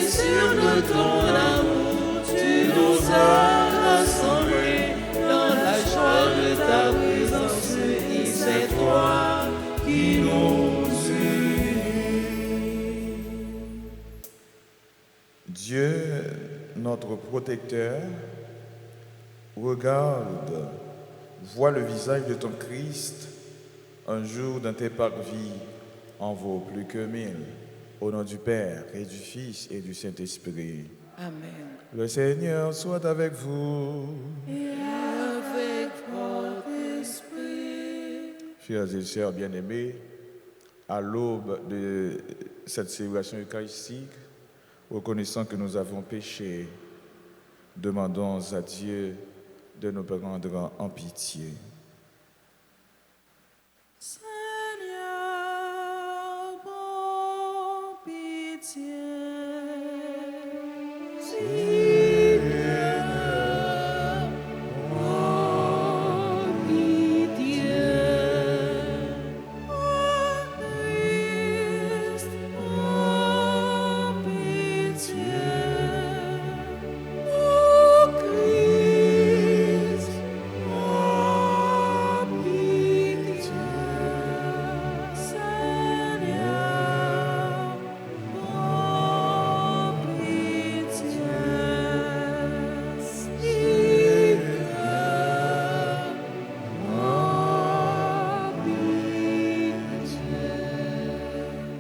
sur de ton amour, tu nous as rassemblés dans la joie de ta présence, et c'est toi qui nous unis. Dieu, notre protecteur, regarde, vois le visage de ton Christ, un jour dans tes parvis en vaut plus que 1000. Au nom du Père et du Fils et du Saint-Esprit. Amen. Le Seigneur soit avec vous. Et avec votre esprit. Frères et sœurs bien-aimés, à l'aube de cette célébration eucharistique, reconnaissant que nous avons péché, demandons à Dieu de nous prendre en pitié. Seigneur, bon pitié.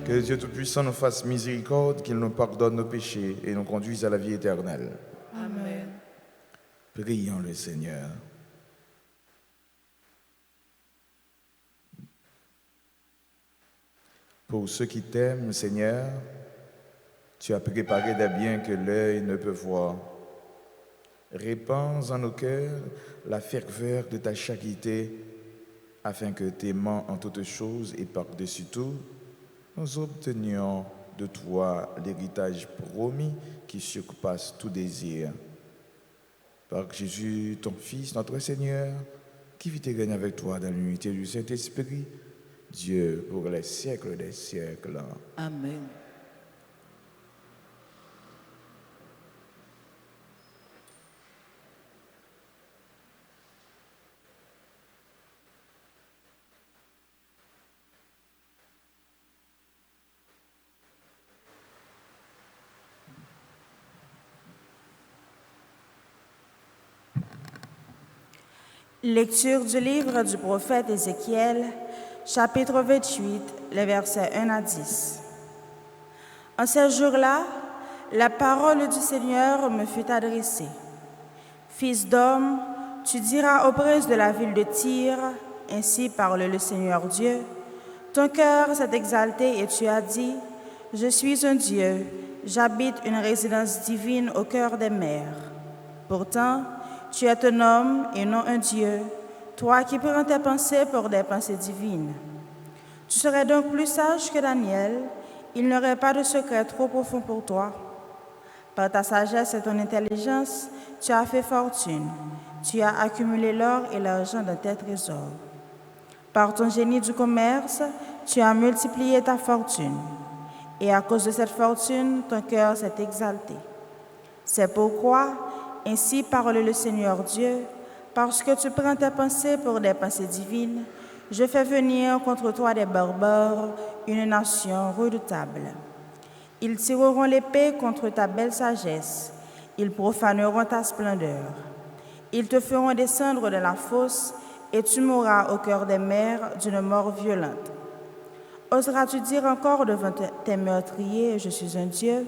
Que Dieu Tout-Puissant nous fasse miséricorde, qu'il nous pardonne nos péchés et nous conduise à la vie éternelle. Amen. Prions le Seigneur. Pour ceux qui t'aiment, Seigneur, tu as préparé des biens que l'œil ne peut voir. Répands en nos cœurs la ferveur de ta charité, afin que, t'aimant en toutes choses et par-dessus tout, nous obtenions de toi l'héritage promis qui surpasse tout désir. Par Jésus, ton Fils, notre Seigneur, qui vit et règne avec toi dans l'unité du Saint-Esprit, Dieu pour les siècles des siècles. Amen. Lecture du livre du prophète Ézéchiel, chapitre 28, les versets 1 à 10. En ces jours-là, la parole du Seigneur me fut adressée. Fils d'homme, tu diras aux princes de la ville de Tyr, ainsi parle le Seigneur Dieu, ton cœur s'est exalté et tu as dit, je suis un Dieu, j'habite une résidence divine au cœur des mers. Pourtant, tu es un homme et non un Dieu, toi qui prends tes pensées pour des pensées divines. Tu serais donc plus sage que Daniel, il n'y aurait pas de secret trop profond pour toi. Par ta sagesse et ton intelligence, tu as fait fortune, tu as accumulé l'or et l'argent dans tes trésors. Par ton génie du commerce, tu as multiplié ta fortune, et à cause de cette fortune, ton cœur s'est exalté. C'est pourquoi, ainsi parle le Seigneur Dieu, parce que tu prends tes pensées pour des pensées divines, je fais venir contre toi des barbares, une nation redoutable. Ils tireront l'épée contre ta belle sagesse, ils profaneront ta splendeur. Ils te feront descendre de la fosse, et tu mourras au cœur des mers d'une mort violente. Oseras-tu dire encore devant tes meurtriers, je suis un Dieu?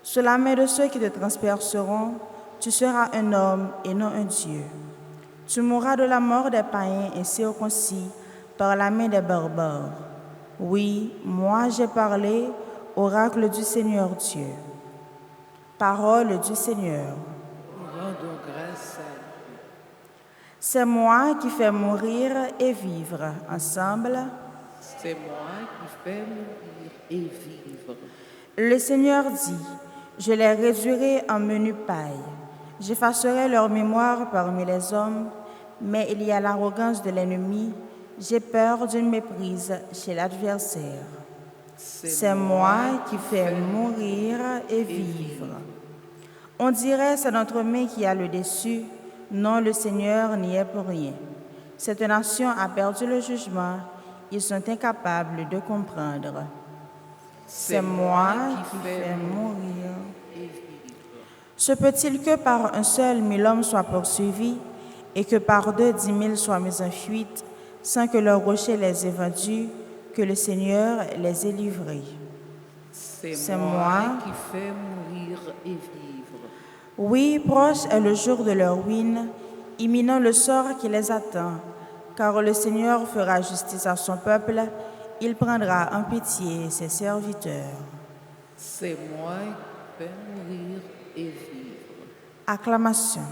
Sous la main de ceux qui te transperceront, tu seras un homme et non un Dieu. Tu mourras de la mort des païens incirconcis par la main des barbares. Oui, moi j'ai parlé, oracle du Seigneur Dieu. Parole du Seigneur. Rendons grâce à Dieu. C'est moi qui fais mourir et vivre ensemble. C'est moi qui fais mourir et vivre. Le Seigneur dit, je les réduirai en menu paille. J'effacerai leur mémoire parmi les hommes, mais il y a l'arrogance de l'ennemi. J'ai peur d'une méprise chez l'adversaire. C'est moi qui fais mourir et et vivre. On dirait c'est notre main qui a le dessus. Non, le Seigneur n'y est pour rien. Cette nation a perdu le jugement. Ils sont incapables de comprendre. C'est moi qui fais mourir. Se peut-il que par un seul 1000 hommes soient poursuivis et que par 2 10 000 soient mis en fuite sans que leur rocher les ait vendus, que le Seigneur les ait livrés? C'est moi qui fais mourir et vivre. Oui, proche est le jour de leur ruine, imminent le sort qui les attend, car le Seigneur fera justice à son peuple, il prendra en pitié ses serviteurs. C'est moi qui fais mourir et vivre. Acclamation.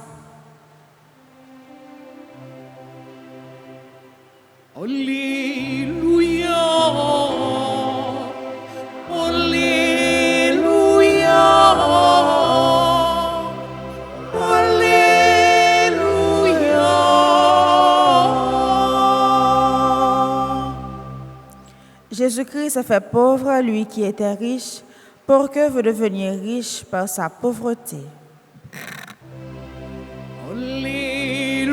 Alléluia. Jésus-Christ s'est fait pauvre, lui qui était riche, pour que vous deveniez riche par sa pauvreté. Alléluia.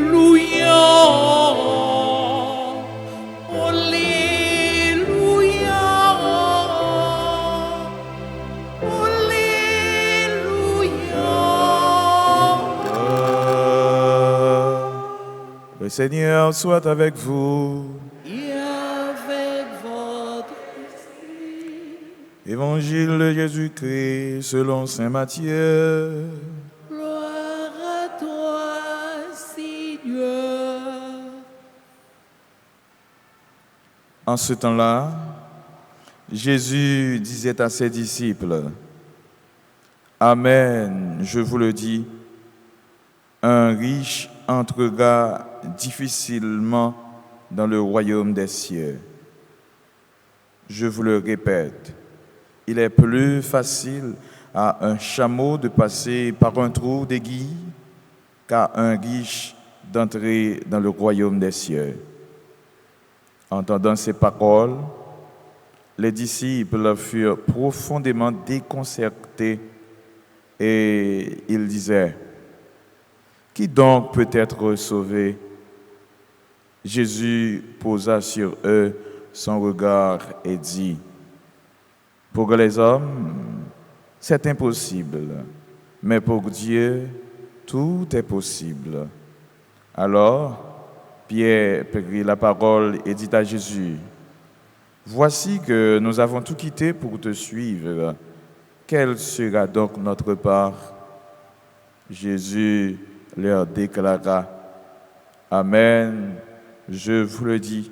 Alléluia. Alléluia. Le Seigneur soit avec vous. Évangile de Jésus-Christ selon saint Matthieu. Gloire à toi, Seigneur. En ce temps-là, Jésus disait à ses disciples, « Amen, je vous le dis, un riche entrera difficilement dans le royaume des cieux. Je vous le répète, il est plus facile à un chameau de passer par un trou d'aiguille qu'à un riche d'entrer dans le royaume des cieux. » Entendant ces paroles, les disciples furent profondément déconcertés et ils disaient, « Qui donc peut être sauvé ?» Jésus posa sur eux son regard et dit, « Pour les hommes, c'est impossible, mais pour Dieu, tout est possible. » Alors, Pierre prit la parole et dit à Jésus, « Voici que nous avons tout quitté pour te suivre. Quelle sera donc notre part ?» Jésus leur déclara, « Amen, je vous le dis,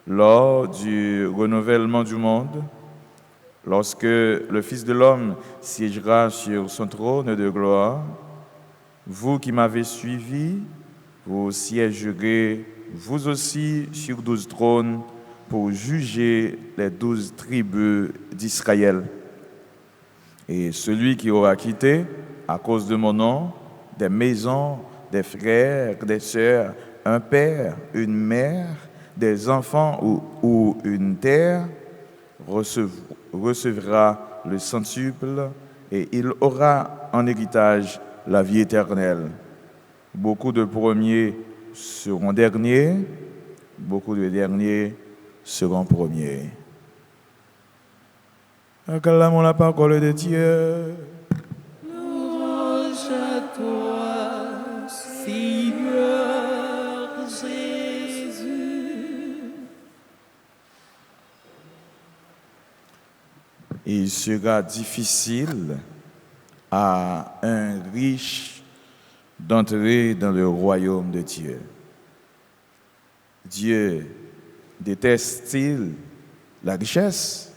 lors du renouvellement du monde, lorsque le Fils de l'homme siégera sur son trône de gloire, vous qui m'avez suivi, vous siégerez vous aussi sur 12 trônes pour juger les 12 tribus d'Israël. Et celui qui aura quitté, à cause de mon nom, des maisons, des frères, des sœurs, un père, une mère, des enfants ou une terre, recevra le centuple et il aura en héritage la vie éternelle. Beaucoup de premiers seront derniers, beaucoup de derniers seront premiers. Acclamons la parole de Dieu. Louange à toi, Seigneur Jésus. Il sera difficile à un riche d'entrer dans le royaume de Dieu. Dieu déteste-t-il la richesse?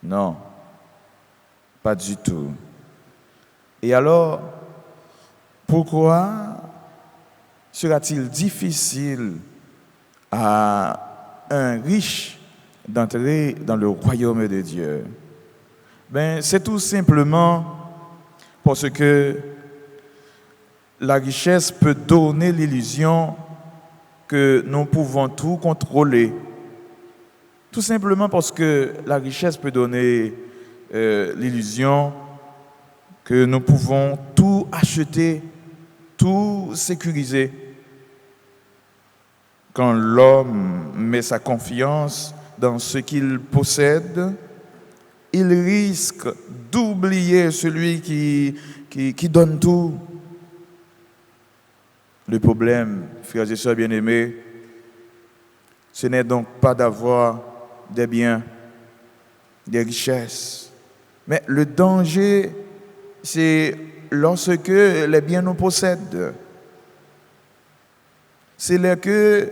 Non, pas du tout. Et alors, pourquoi sera-t-il difficile à un riche d'entrer dans le royaume de Dieu? Ben, c'est tout simplement parce que la richesse peut donner l'illusion que nous pouvons tout contrôler. Tout simplement parce que la richesse peut donner l'illusion que nous pouvons tout acheter, tout sécuriser. Quand l'homme met sa confiance dans ce qu'il possède, il risque d'oublier celui qui donne tout. Le problème, frères et sœurs bien-aimés, ce n'est donc pas d'avoir des biens, des richesses, mais le danger, c'est lorsque les biens nous possèdent. C'est là que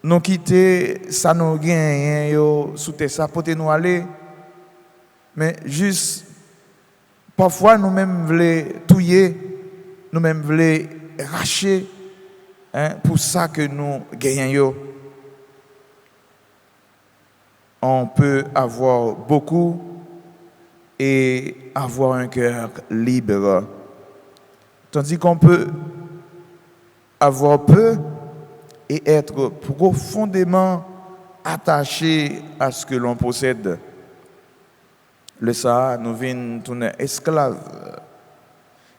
nous quittons, ça nous gagne, sous ça pour nous aller. Mais juste, parfois nous-mêmes voulons touiller, nous-mêmes voulons racher, pour ça que nous gagnons. On peut avoir beaucoup et avoir un cœur libre. Tandis qu'on peut avoir peu et être profondément attaché à ce que l'on possède. Le ça, nous venons tourner esclaves.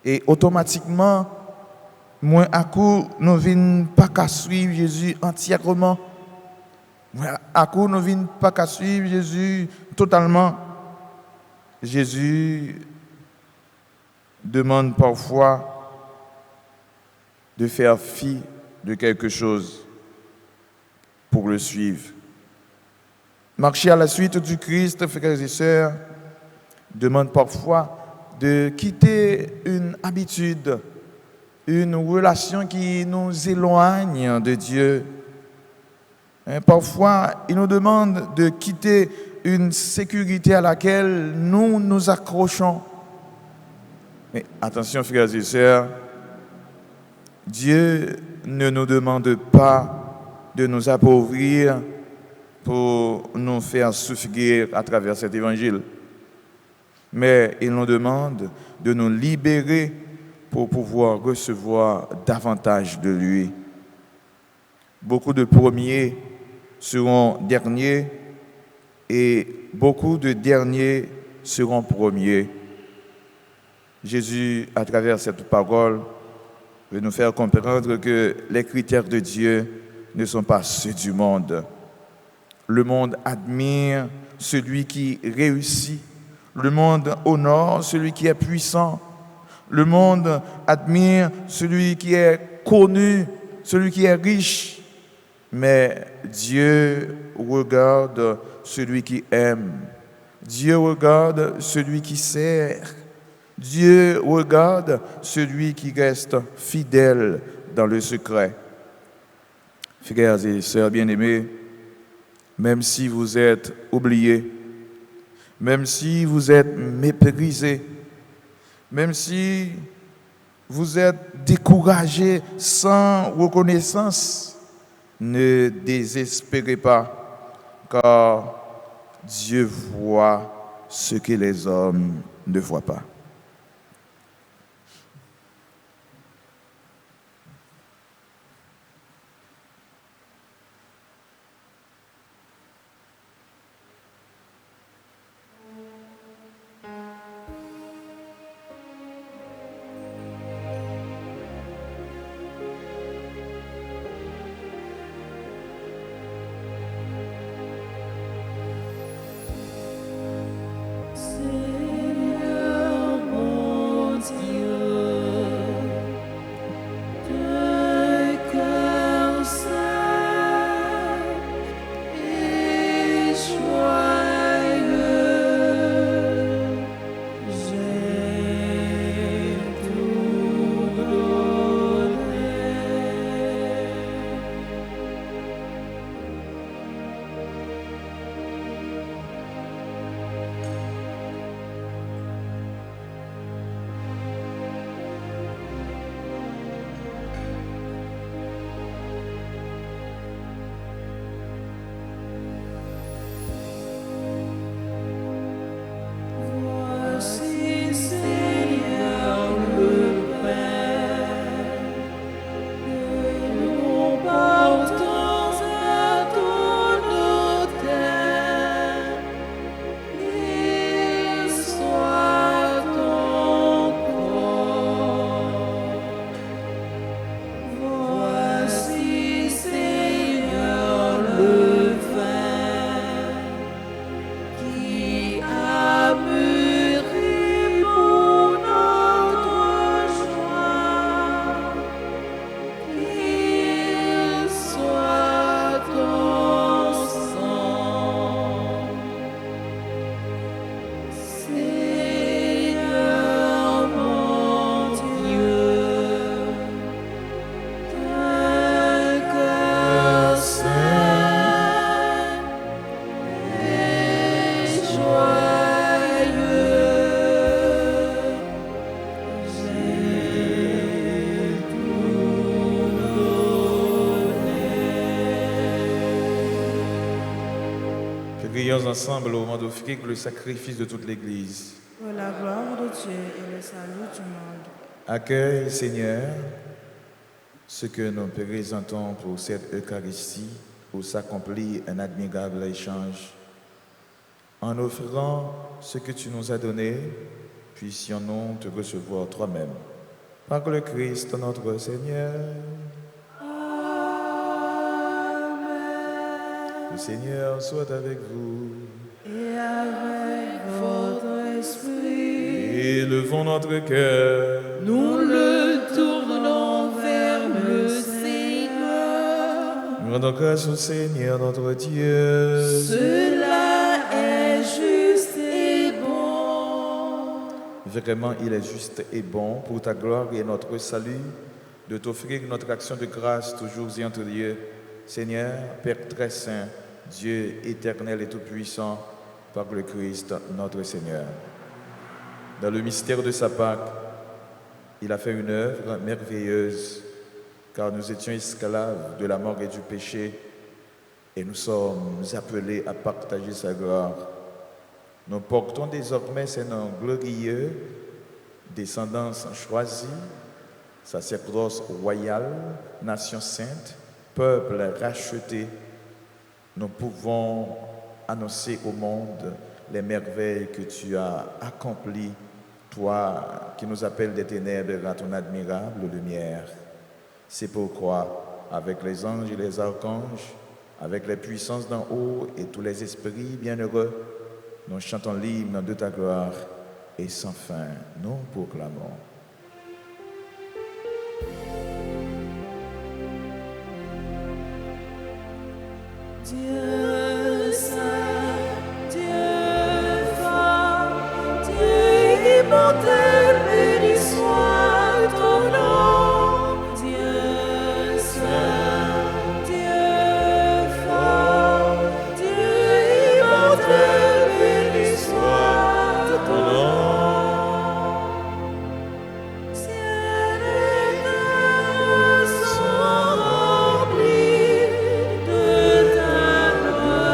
Et automatiquement, moins à coup, nous venons pas qu'à suivre Jésus entièrement. Moins à coup, nous venons pas qu'à suivre Jésus totalement. Jésus demande parfois de faire fi de quelque chose pour le suivre. Marcher à la suite du Christ, frères et sœurs, demande parfois de quitter une habitude, une relation qui nous éloigne de Dieu. Parfois, il nous demande de quitter une sécurité à laquelle nous nous accrochons. Mais attention, frères et sœurs, Dieu ne nous demande pas de nous appauvrir pour nous faire souffrir à travers cet évangile. Mais il nous demande de nous libérer pour pouvoir recevoir davantage de lui. Beaucoup de premiers seront derniers et beaucoup de derniers seront premiers. Jésus, à travers cette parole, veut nous faire comprendre que les critères de Dieu ne sont pas ceux du monde. Le monde admire celui qui réussit. Le monde honore celui qui est puissant. Le monde admire celui qui est connu, celui qui est riche. Mais Dieu regarde celui qui aime. Dieu regarde celui qui sert. Dieu regarde celui qui reste fidèle dans le secret. Frères et sœurs bien-aimés, même si vous êtes oubliés, même si vous êtes méprisés, même si vous êtes découragés sans reconnaissance, ne désespérez pas, car Dieu voit ce que les hommes ne voient pas. Seigneur, prions ensemble au moment d'offrir le sacrifice de toute l'Église. Pour la gloire de Dieu et le salut du monde. Accueille, Seigneur, ce que nous présentons pour cette Eucharistie, où s'accomplit un admirable échange. En offrant ce que tu nous as donné, puissions-nous te recevoir toi-même. Par le Christ notre Seigneur. Le Seigneur soit avec vous. Et avec votre esprit. Élevons notre cœur. Nous le tournons vers le Seigneur. Rendons grâce au Seigneur notre Dieu. Cela est juste et bon. Vraiment, il est juste et bon pour ta gloire et notre salut de t'offrir notre action de grâce toujours et en tout lieu. Seigneur, Père très saint, Dieu éternel et tout-puissant, par le Christ notre Seigneur. Dans le mystère de sa Pâque, il a fait une œuvre merveilleuse, car nous étions esclaves de la mort et du péché, et nous sommes appelés à partager sa gloire. Nous portons désormais ces noms glorieux, descendance choisie, sacerdoce royal, nation sainte, peuple racheté. Nous pouvons annoncer au monde les merveilles que tu as accomplies, toi qui nous appelles des ténèbres à ton admirable lumière. C'est pourquoi, avec les anges et les archanges, avec les puissances d'en haut et tous les esprits bienheureux, nous chantons l'hymne de ta gloire et sans fin nous proclamons. Dieu saint, Dieu fort, Dieu immortel, béni soit ton nom. Dieu saint, Dieu fort, Dieu immortel, béni soit ton nom. Ciel et terre sont remplis de ta gloire.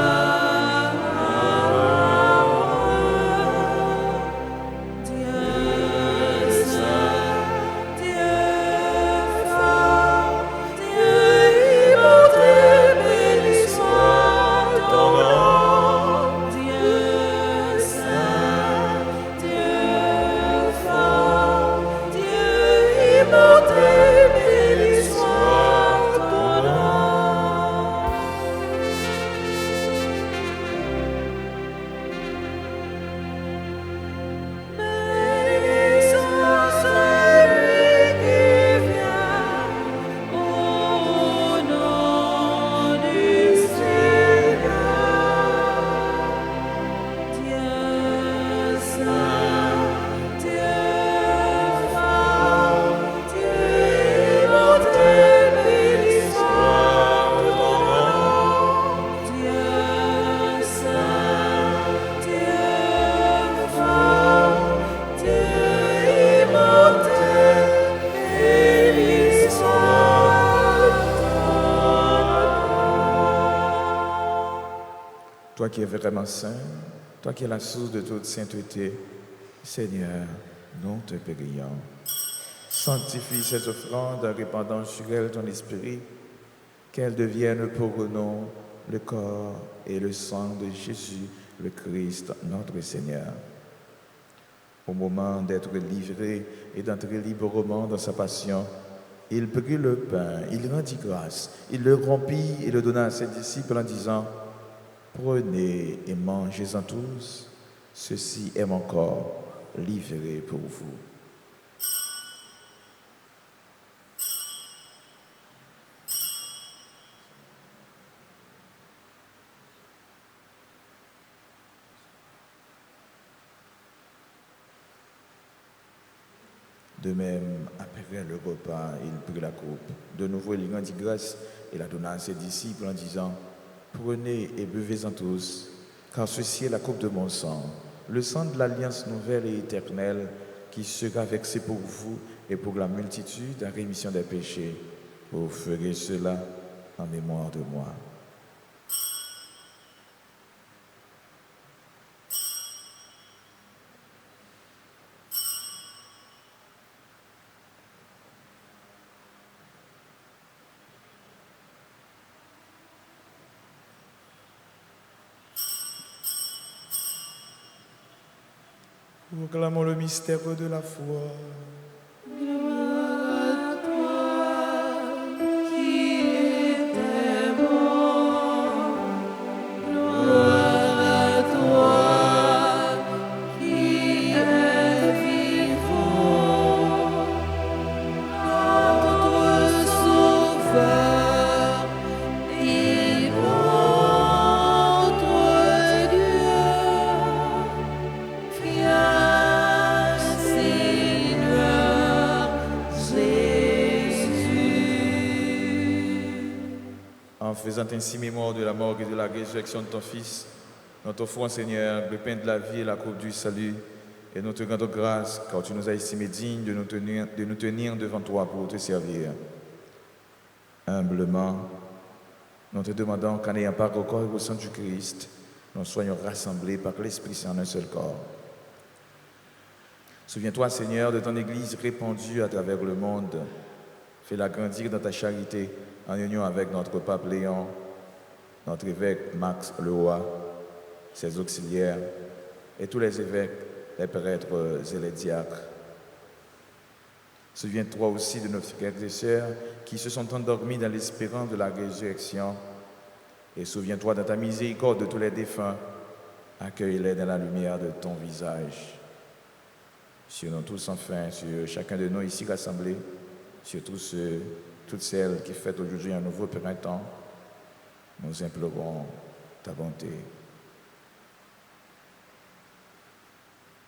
Dieu saint, Dieu fort, Dieu immortel, béni soit ton nom. Dieu saint, Dieu fort, Dieu immortel, béni soit ton nom. Béni soit celui qui vient au nom du Seigneur. Dieu saint, Dieu fort, Dieu immortel, béni soit ton nom. Dieu saint, Dieu fort, Dieu immortel, béni soit ton nom. Toi qui es vraiment saint, toi qui es la source de toute sainteté, Seigneur, nous te prions. Sanctifie cette offrande en répandant sur elle ton esprit, qu'elle devienne pour nous le corps et le sang de Jésus, le Christ, notre Seigneur. Au moment d'être livré et d'entrer librement dans sa passion, il prit le pain, il rendit grâce, il le rompit et le donna à ses disciples en disant: prenez et mangez-en tous, ceci est mon corps livré pour vous. De même, après le repas, il prit la coupe. De nouveau, il rendit grâce et la donna à ses disciples en disant: prenez et buvez-en tous, car ceci est la coupe de mon sang, le sang de l'alliance nouvelle et éternelle, qui sera versé pour vous et pour la multitude en rémission des péchés. Vous ferez cela en mémoire de moi. Proclamons le mystère de la foi. Gloire à toi qui étais mort. Gloire à toi qui es vivant. Notre Sauveur et notre Dieu. Viens, Seigneur Jésus. En faisant ainsi mémoire de la mort et de la résurrection de ton Fils, nous t'offrons, Seigneur, le pain de la vie et la coupe du salut, et nous te rendons grâce, car tu nous as estimés dignes de nous tenir devant toi pour te servir. Humblement, nous te demandons qu'en ayant part au corps et au sang du Christ, nous soyons rassemblés par l'Esprit Saint en un seul corps. Souviens-toi, Seigneur, de ton Église répandue à travers le monde. Fais-la grandir dans ta charité, en union avec notre pape Léon, notre évêque Max Leroy, ses auxiliaires, et tous les évêques, les prêtres et les diacres. Souviens-toi aussi de nos frères et sœurs qui se sont endormis dans l'espérance de la résurrection. Et souviens-toi dans ta miséricorde de tous les défunts. Accueille-les dans la lumière de ton visage. Sur nous tous, enfin, sur chacun de nous ici rassemblés, sur tous ceux, toutes celles qui fêtent aujourd'hui un nouveau printemps, nous implorons ta bonté.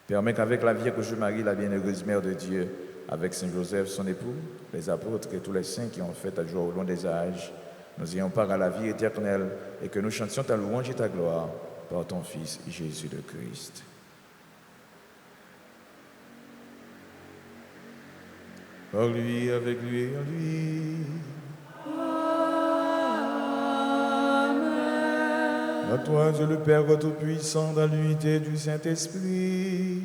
Permets qu'avec la Vierge Marie, la bienheureuse Mère de Dieu, avec Saint Joseph, son époux, les apôtres et tous les saints qui ont fait ta joie au long des âges, nous ayons part à la vie éternelle et que nous chantions ta louange et ta gloire par ton Fils Jésus le Christ. Par lui, avec lui et en lui. À toi, Dieu le Père Tout-Puissant, dans l'unité du Saint-Esprit.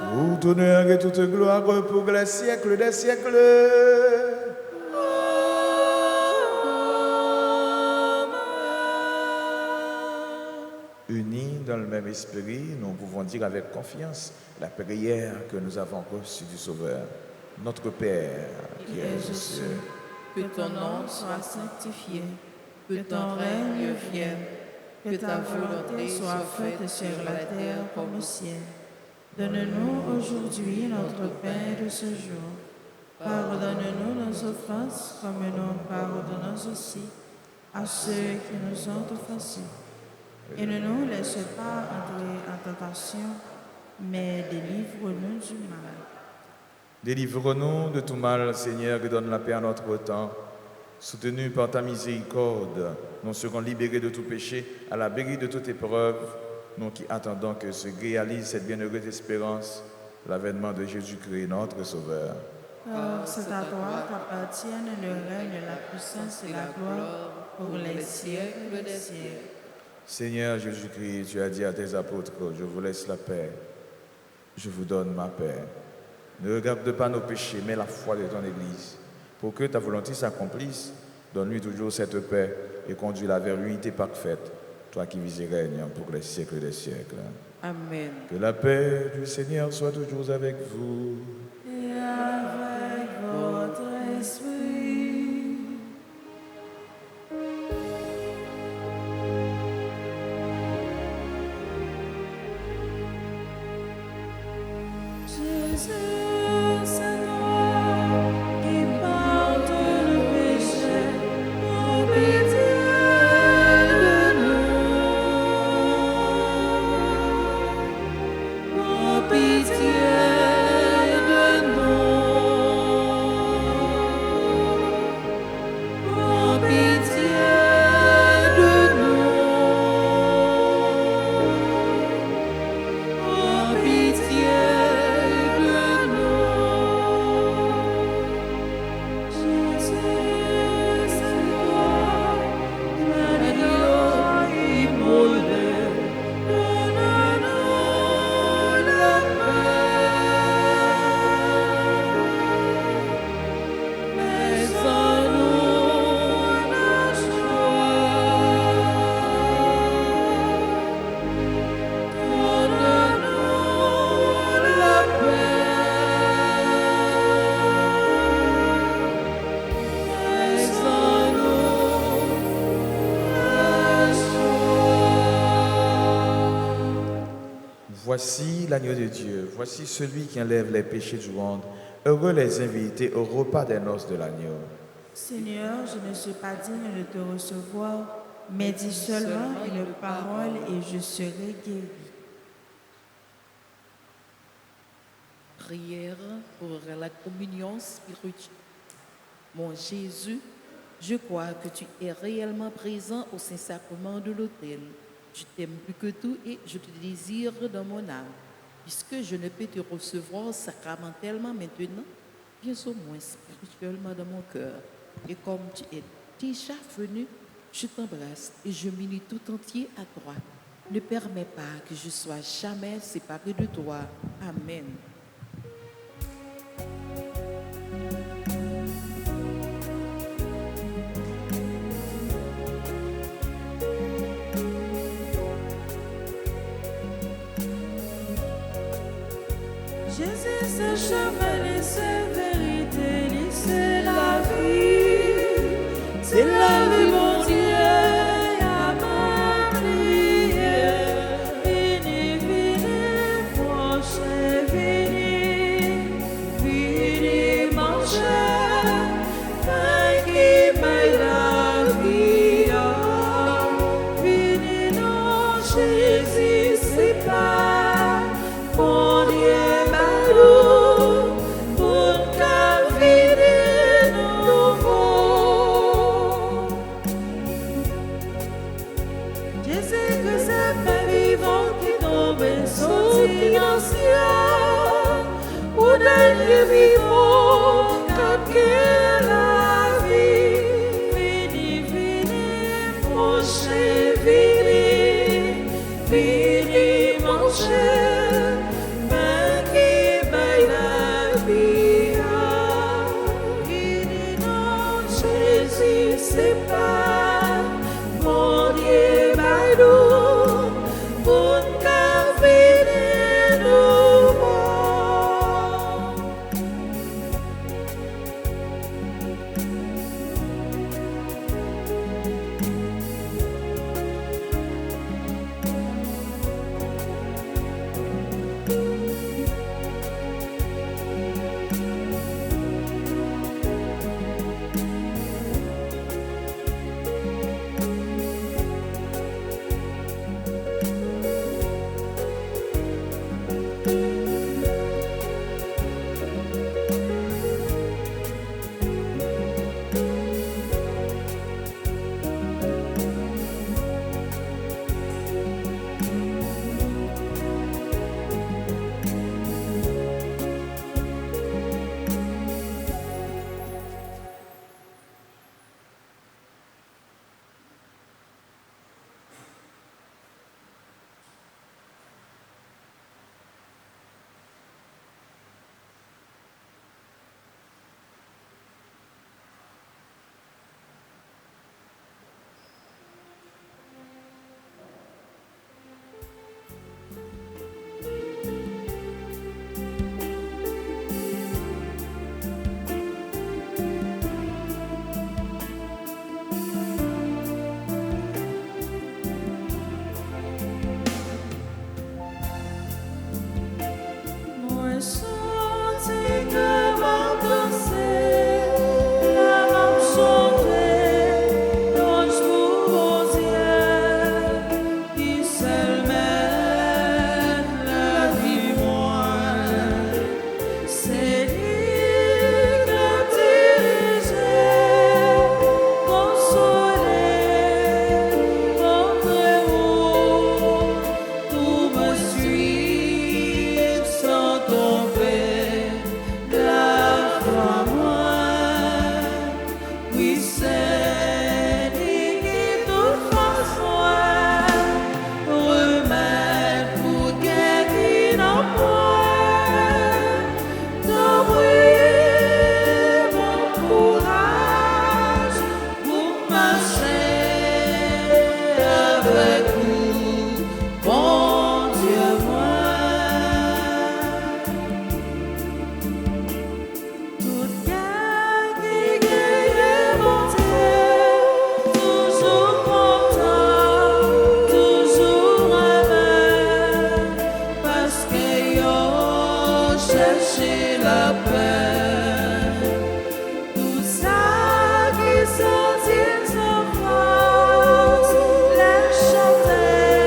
Tout honneur et toute gloire pour les siècles des siècles. Unis dans le même esprit, nous pouvons dire avec confiance la prière que nous avons reçue du Sauveur. Notre Père, qui es aux cieux, Que ton nom soit sanctifié, que ton règne vienne, que ta volonté soit faite sur la terre comme au ciel. Donne-nous aujourd'hui notre pain de ce jour. Pardonne-nous nos offenses comme nous pardonnons aussi à ceux qui nous ont offensés. Et ne nous laisse pas entrer en tentation, mais délivre-nous du mal. Délivre-nous de tout mal, Seigneur, et donne la paix à notre temps. Soutenus par ta miséricorde, nous serons libérés de tout péché, à l'abri de toute épreuve, nous qui attendons que se réalise cette bienheureuse espérance, l'avènement de Jésus-Christ, notre Sauveur. Car c'est à toi qu'appartiennent le règne, la puissance et la gloire pour les siècles des siècles. Seigneur Jésus-Christ, tu as dit à tes apôtres, je vous laisse la paix, je vous donne ma paix. Ne regarde pas nos péchés, mais la foi de ton Église. Pour que ta volonté s'accomplisse, donne-lui toujours cette paix et conduis-la vers l'unité parfaite, toi qui vis et règnes pour les siècles des siècles. Amen. Que la paix du Seigneur soit toujours avec vous. Et avec votre esprit. Jésus, c'est toi qui portes le péché, ô pitié de nous, ô pitié de nous, ô pitié de nous, ô pitié de nous. Voici l'agneau de Dieu, voici celui qui enlève les péchés du monde. Heureux les invités au repas des noces de l'agneau. Seigneur, je ne suis pas digne de te recevoir, mais dis seulement une parole et je serai guéri. Prière pour la communion spirituelle. Mon Jésus, je crois que tu es réellement présent au Saint-Sacrement de l'autel. Je t'aime plus que tout et je te désire dans mon âme. Puisque je ne peux te recevoir sacramentellement maintenant, viens au moins spirituellement dans mon cœur. Et comme tu es déjà venu, je t'embrasse et je m'unis tout entier à toi. Ne permets pas que je sois jamais séparé de toi. Amen. Jésus, c'est chemin, c'est vérité, c'est la vie. C'est la vie, mon Dieu, à ma prière. Vini, vini, proche, vini, manger, pain qui m'aide la vie. Vini, non, Jésus, c'est pas mon Dieu. Vivons comme la vie, vini, vini, proche, vini, manger, pain qui m'aide la vie. Vini, non, Jésus, c'est pas mon Dieu, Maïdou, pour qu'à venir nous voir. la paix. Tout ça qui sentit sa force, la chanter,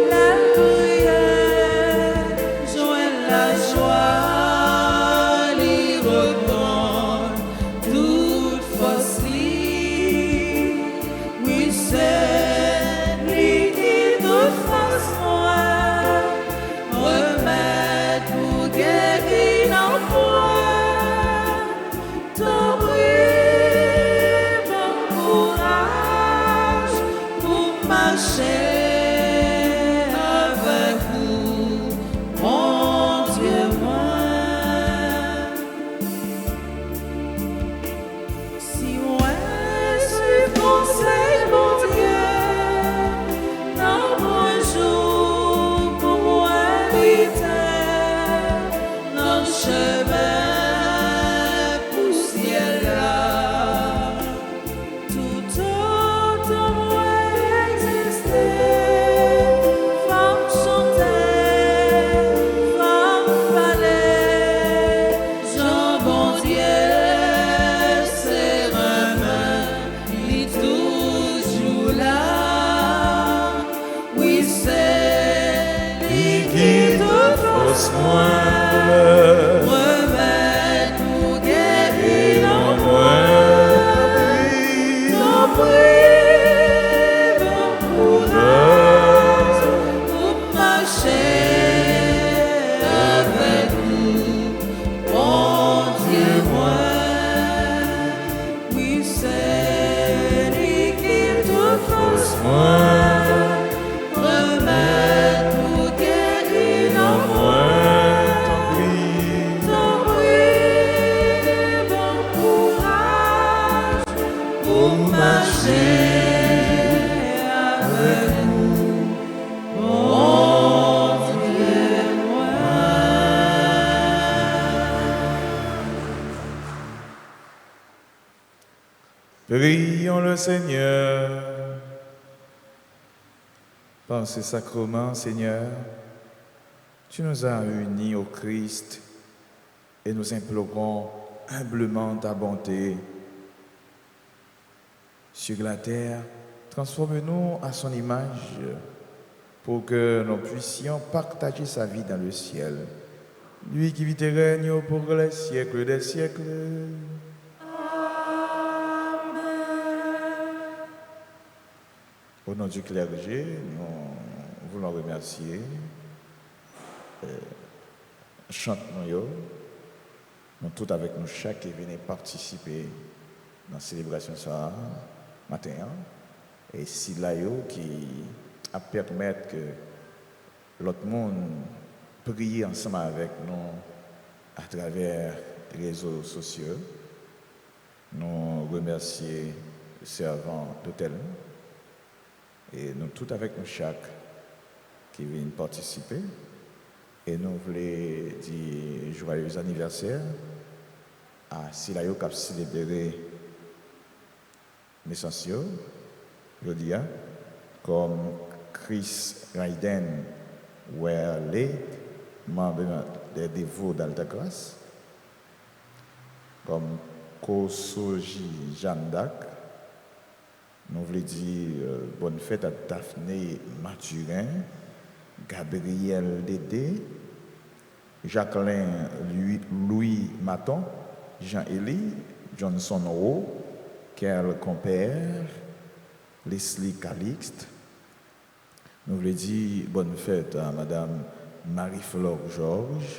la prière, joindre la joie, lui reprendre toute force. Oui, c'est lui qui toute force moi, remède pour guérir l'emploi. Ton bruit, bon courage pour marcher avec vous, mon Dieu, moi. Si moi suis conseil, mon Dieu, dans mon jour pour moi l'éternel, dans le chemin poussière là, tout autant moi exister, femme chanter, femme parler, Jean bon Dieu, c'est main, il est toujours là. Oui, c'est lui qui toute force moi, remède pour guérir l'emploi. Ton bruit, bon courage pour marcher avec nous, mon Dieu, moi. Oui, c'est lui qui toute force moi, remède pour guérir l'emploi. Ton bruit, bon courage pour marcher avec nous, mon Dieu, moi. Prions le Seigneur. Par ce sacrement, Seigneur, tu nous as unis au Christ et nous implorons humblement ta bonté. Sur la terre, transforme-nous à son image pour que nous puissions partager sa vie dans le ciel. Lui qui vit et règne pour les siècles des siècles. Au nom du clergé, nous voulons remercier. Chantons, nous tous avec nous, chaque qui venait participer dans la célébration ça matin. Et si là, qui a permettre que l'autre monde prie ensemble avec nous à travers les réseaux sociaux. Nous remercions le servant d'hôtel et nous tous avec nous chaque qui vient participer. Et nous voulons dire joyeux anniversaire à Silayo qui a célébré naissance aujourd'hui, comme Chris Raiden Werley, membre des dévots d'Alta Grâce, comme Kosoji Jeanne d'Arc. Nous voulons dire bonne fête à Daphné Mathurin, Gabriel Dédé, Jacqueline Louis Maton, Jean-Élie, Johnson Rowe, Kerl Compère, Leslie Calixte. Nous voulons dire bonne fête à Madame Marie-Flore Georges,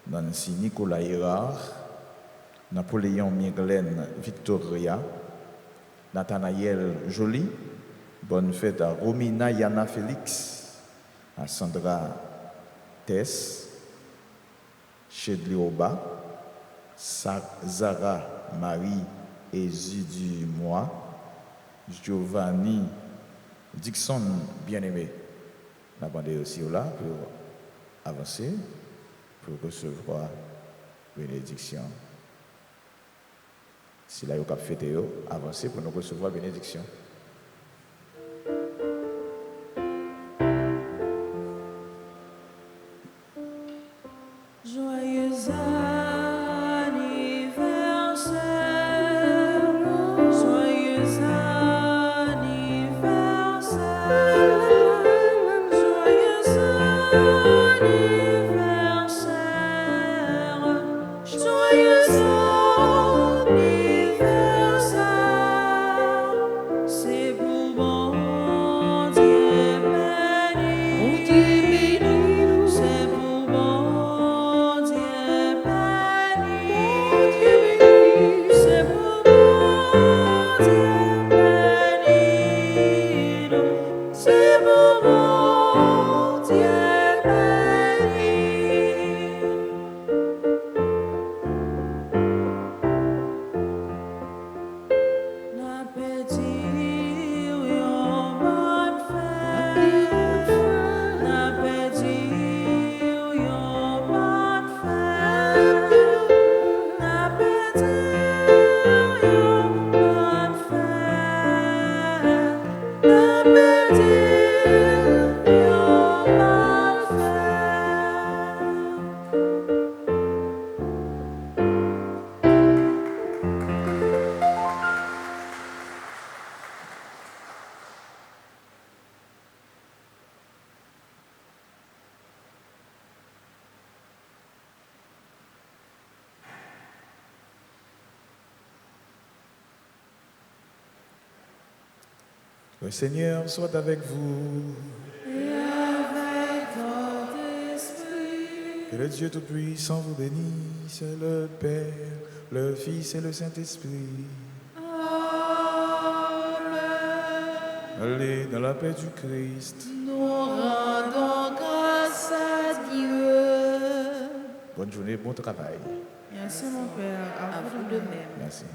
Nancy Nicolas Hérard, Napoléon Miglen Victoria, Nathanaël Joly. Bonne fête à Romina Yana Félix, à Sandra Tess, Chedli Oba, Zara Marie Ezidi Moi, Giovanni Dixon bien-aimé. Nous avons aussi là pour avancer, pour recevoir bénédiction. Si là, vous avez fêté, avancez pour nous recevoir bénédiction. Joyeux Le Seigneur soit avec vous. Et avec votre esprit. Que le Dieu Tout-Puissant vous bénisse, le Père, le Fils et le Saint-Esprit. Allez dans la paix du Christ. Nous rendons grâce à Dieu. Bonne journée, bon travail. Merci mon Père, à À vous vous de de même. même. Merci.